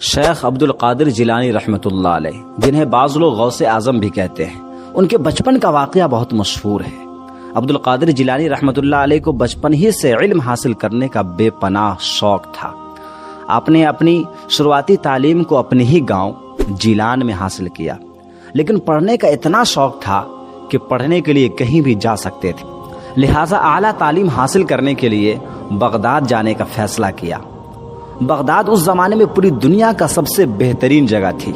شیخ عبد القادر جیلانی رحمۃ اللہ علیہ، جنہیں بعض لوگ غوث اعظم بھی کہتے ہیں، ان کے بچپن کا واقعہ بہت مشہور ہے۔ عبد القادر جیلانی رحمۃ اللہ علیہ کو بچپن ہی سے علم حاصل کرنے کا بے پناہ شوق تھا۔ آپ نے اپنی شروعاتی تعلیم کو اپنے ہی گاؤں جیلان میں حاصل کیا، لیکن پڑھنے کا اتنا شوق تھا کہ پڑھنے کے لیے کہیں بھی جا سکتے تھے، لہٰذا اعلیٰ تعلیم حاصل کرنے کے لیے بغداد جانے کا فیصلہ کیا۔ بغداد اس زمانے میں پوری دنیا کا سب سے بہترین جگہ تھی،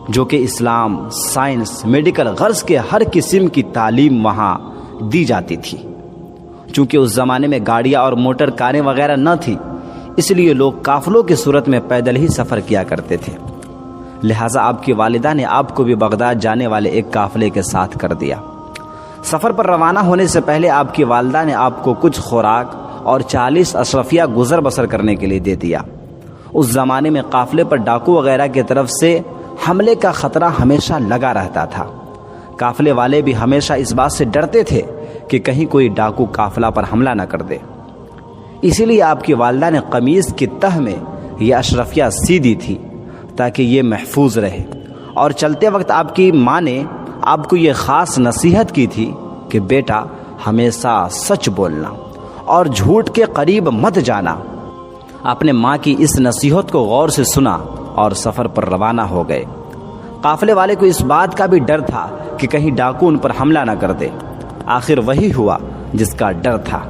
جو کہ اسلام، سائنس، میڈیکل، غرض کے ہر قسم کی تعلیم وہاں دی جاتی تھی۔ چونکہ اس زمانے میں گاڑیاں اور موٹر کاریں وغیرہ نہ تھی، اس لیے لوگ قافلوں کی صورت میں پیدل ہی سفر کیا کرتے تھے، لہٰذا آپ کی والدہ نے آپ کو بھی بغداد جانے والے ایک قافلے کے ساتھ کر دیا۔ سفر پر روانہ ہونے سے پہلے آپ کی والدہ نے آپ کو کچھ خوراک اور 40 اشرفیہ گزر بسر کرنے کے لیے دے دیا۔ اس زمانے میں قافلے پر ڈاکو وغیرہ کی طرف سے حملے کا خطرہ ہمیشہ لگا رہتا تھا۔ قافلے والے بھی ہمیشہ اس بات سے ڈرتے تھے کہ کہیں کوئی ڈاکو قافلہ پر حملہ نہ کر دے، اسی لیے آپ کی والدہ نے قمیض کی تہ میں یہ اشرفیہ سی دی تھی تاکہ یہ محفوظ رہے، اور چلتے وقت آپ کی ماں نے آپ کو یہ خاص نصیحت کی تھی کہ بیٹا ہمیشہ سچ بولنا اور جھوٹ کے قریب مت جانا۔ آپ نے ماں کی اس نصیحت کو غور سے سنا اور سفر پر روانہ ہو گئے۔ قافلے والے کو اس بات کا بھی ڈر تھا کہ کہیں ڈاکو ان پر حملہ نہ کر دے۔ آخر وہی ہوا جس کا ڈر تھا۔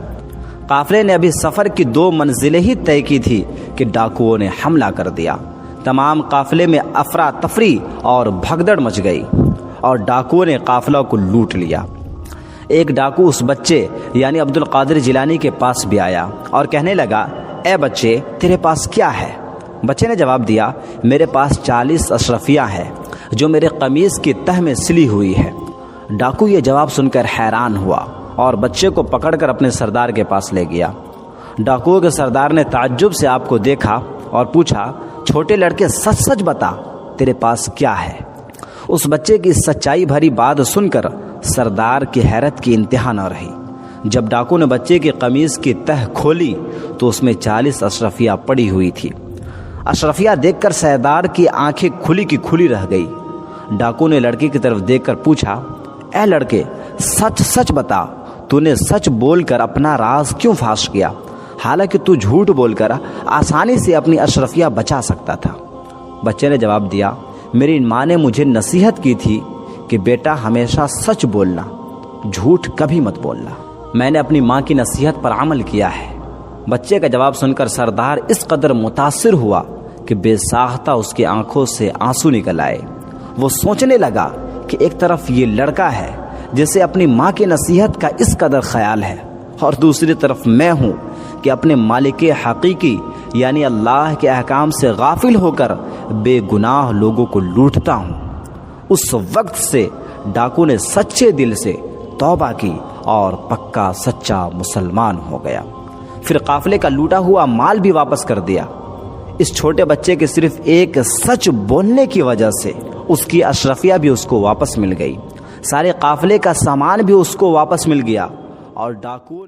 قافلے نے ابھی سفر کی 2 منزلیں ہی طے کی تھی کہ ڈاکوؤں نے حملہ کر دیا۔ تمام قافلے میں افراتفری اور بھگدڑ مچ گئی اور ڈاکوؤں نے قافلہ کو لوٹ لیا۔ ایک ڈاکو اس بچے یعنی عبد القادر جیلانی کے پاس بھی آیا اور کہنے لگا، اے بچے، تیرے پاس کیا ہے؟ بچے نے جواب دیا، میرے پاس 40 اشرفیہ ہے جو میرے قمیض کی تہ میں سلی ہوئی ہے۔ ڈاکو یہ جواب سن کر حیران ہوا اور بچے کو پکڑ کر اپنے سردار کے پاس لے گیا۔ ڈاکوؤں کے سردار نے تعجب سے آپ کو دیکھا اور پوچھا، چھوٹے لڑکے، سچ سچ بتا، تیرے پاس کیا ہے؟ اس بچے کی سچائی بھری بات سن کر سردار کی حیرت کی انتہا نہ رہی۔ جب ڈاکو نے بچے کی قمیض کی تہ کھولی تو اس میں 40 اشرفیہ پڑی ہوئی تھی۔ اشرفیہ دیکھ کر سردار کی آنکھیں کھلی کی کھلی رہ گئی۔ ڈاکو نے لڑکے کی طرف دیکھ کر پوچھا، اے لڑکے، سچ سچ بتا، تو نے سچ بول کر اپنا راز کیوں فاش کیا، حالانکہ تو جھوٹ بول کر آسانی سے اپنی اشرفیہ بچا سکتا تھا؟ بچے نے جواب دیا، میری ماں نے مجھے نصیحت کی تھی کہ بیٹا ہمیشہ سچ بولنا، جھوٹ کبھی مت بولنا۔ میں نے اپنی ماں کی نصیحت پر عمل کیا ہے۔ بچے کا جواب سن کر سردار اس قدر متاثر ہوا کہ بے ساختہ اس کی آنکھوں سے آنسو نکل آئے۔ وہ سوچنے لگا کہ ایک طرف یہ لڑکا ہے جسے اپنی ماں کی نصیحت کا اس قدر خیال ہے، اور دوسری طرف میں ہوں کہ اپنے مالک حقیقی یعنی اللہ کے احکام سے غافل ہو کر بے گناہ لوگوں کو لوٹتا ہوں۔ اس وقت سے ڈاکو نے سچے دل سے توبہ کی اور پکا سچا مسلمان ہو گیا۔ پھر قافلے کا لوٹا ہوا مال بھی واپس کر دیا۔ اس چھوٹے بچے کے صرف ایک سچ بولنے کی وجہ سے اس کی اشرفیہ بھی اس کو واپس مل گئی، سارے قافلے کا سامان بھی اس کو واپس مل گیا، اور ڈاکو نے